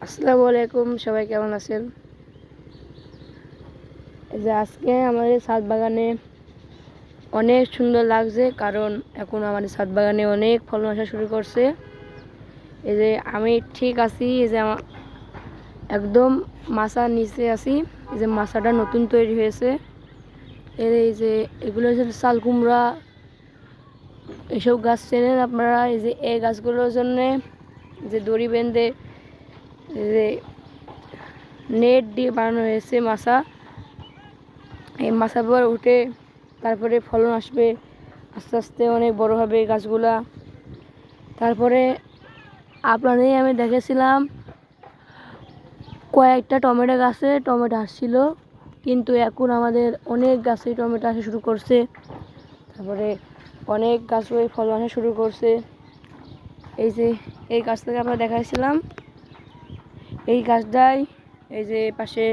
আসসালামু আলাইকুম, সবাই কেমন আছেন? এই যে আজকে আমাদের ছাদ বাগানে অনেক সুন্দর লাগছে, কারণ এখন আমাদের ছাদ বাগানে অনেক ফলন আসা শুরু করছে। এই যে আমি ঠিক আছি, এই যে একদম মাচার নিচে আছি। এই যে মাচাটা নতুন তৈরি হয়েছে। এই যে এগুলো হচ্ছে চাল কুমড়া, এইসব গাছ চেনেন আপনারা? এই যে এই গাছগুলোর জন্যে যে দড়ি বেঁধে যে নেট দিয়ে বানানো হয়েছে মাচা। এই মাচার পর উঠে তারপরে ফলন আসবে, আস্তে আস্তে অনেক বড় হবে গাছগুলা। তারপরে আপনাদের আমি দেখেছিলাম কয়েকটা টমেটো গাছে টমেটো আসছিল, কিন্তু এখন আমাদের অনেক গাছে টমেটো আসা শুরু করছে। তারপরে অনেক গাছই ফলন আসা শুরু করছে। এই যে এই গাছ থেকে আমরা দেখাইছিলাম, এই গাছটাই এই যে পাশে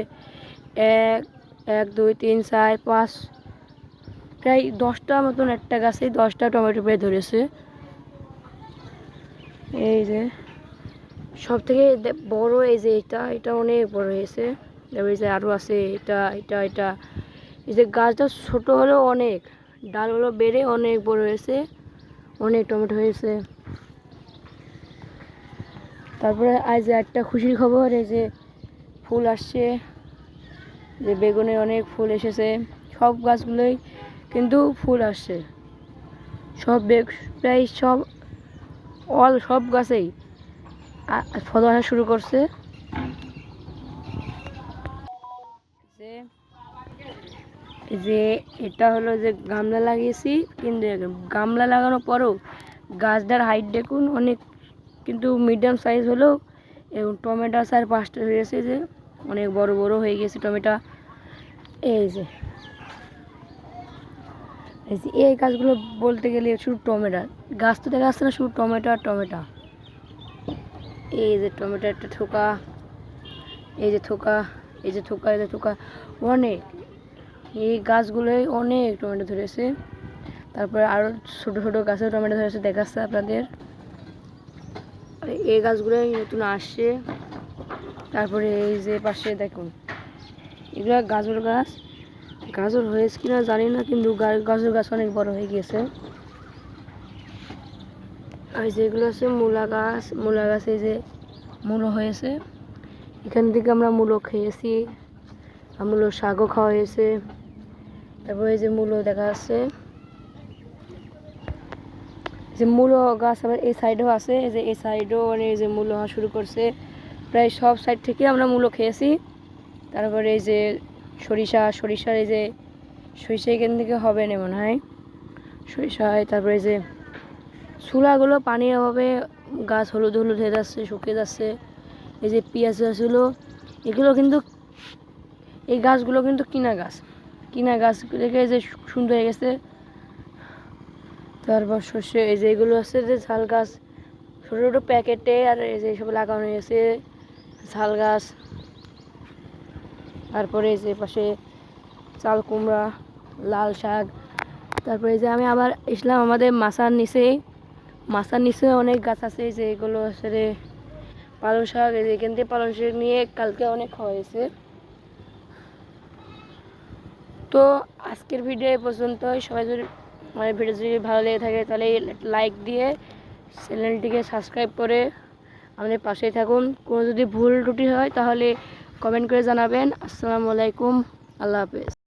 1 1 2 3 4 5 প্রায় 10টা মতন একটা গাছে 10টা টমেটো পেয়ে ধরেছে। এই যে সব থেকে বড় এই যে এটা অনেক বড় হয়েছে। তারপরে এই যে আরও আছে এটা এই যে গাছটা ছোট হলেও অনেক ডালগুলো বেড়ে অনেক বড় হয়েছে, অনেক টমেটো হয়েছে। তারপরে আজ একটা খুশির খবর, এই যে ফুল আসছে, যে বেগুনে অনেক ফুল এসেছে। সব গাছগুলোই কিন্তু ফুল আসছে, সব প্রায় সব গাছেই ফলন আসা শুরু করছে। যে এটা হলো যে গামলা লাগিয়েছি, কিন্তু গামলা লাগানোর পরেও গাছটার হাইট দেখুন অনেক, কিন্তু মিডিয়াম সাইজ হলেও এবং টমেটো 4-5টা হয়েছে, যে অনেক বড় বড় হয়ে গেছে টমেটো। এই যে এই গাছগুলো বলতে গেলে শুধু টমেটো গাছ তো দেখা যাচ্ছে না, শুধু টমেটো আর টমেটো। এই যে টমেটো একটা থোকা, এই যে থোকা, এই যে থোকা, এই যে থোকা, অনেক এই গাছগুলোই অনেক টমেটো ধরেছে। তারপরে আরও ছোট ছোট গাছেও টমেটো ধরেছে, দেখাচ্ছে আপনাদের। এই গাছগুলোই নতুন আসছে। তারপরে এই যে পাশে দেখুন, এগুলো গাজর গাছ, গাজর হয়েছে কিনা জানি না, কিন্তু গাজর গাছ অনেক বড় হয়ে গিয়েছে। আর যেগুলো আছে মূলা গাছ, এই যে মূলো হয়েছে, এখান থেকে আমরা মূলো খেয়েছি, আর মূলো শাকও খাওয়া হয়েছে। তারপরে এই যে মূলো দেখা যাচ্ছে, যে মূলো গাছ আবার এই সাইডেও আছে, এই যে এই সাইডেও মানে এই যে মূলো হওয়া শুরু করছে। প্রায় সব সাইড থেকে আমরা মূলো খেয়েছি। তারপরে এই যে সরিষার এই যে সরিষা এখান থেকে হবে না মনে হয়, সরিষা হয়। তারপরে এই যে চুলাগুলো পানির অভাবে গাছ হলুদ হলুদ হয়ে যাচ্ছে, শুকিয়ে যাচ্ছে। এই যে পেঁয়াজ গাছগুলো, এগুলো কিন্তু এই গাছগুলো কিন্তু কিনা গাছ দেখে যে সুন্দর হয়ে গেছে। তারপর সর্ষে, এই যে এগুলো আছে যে ঝাল গাছ, ছোটো ছোটো প্যাকেটে, আর এই যে সব লাগানো হয়েছে ঝাল গাছ। তারপরে এই যে পাশে চাল কুমড়া, লাল শাক। তারপরে এই যে আমি আবার আসলাম আমাদের মাচার নিচে অনেক গাছ আছে, যে এগুলো আছে রে পালং শাক। এই যে এখান থেকে পালং শাক নিয়ে কালকে অনেক খাওয়া হয়েছে। তো আজকের ভিডিও এই পর্যন্তই। সবাই যদি আমার ভিডিও যদি ভালো লেগে থাকে তাহলে লাইক দিয়ে চ্যানেলটিকে সাবস্ক্রাইব করে আমাদের পাশেই থাকুন। কোনো যদি ভুল ত্রুটি হয় তাহলে কমেন্ট করে জানাবেন। আসসালামু আলাইকুম, আল্লাহ হাফেজ।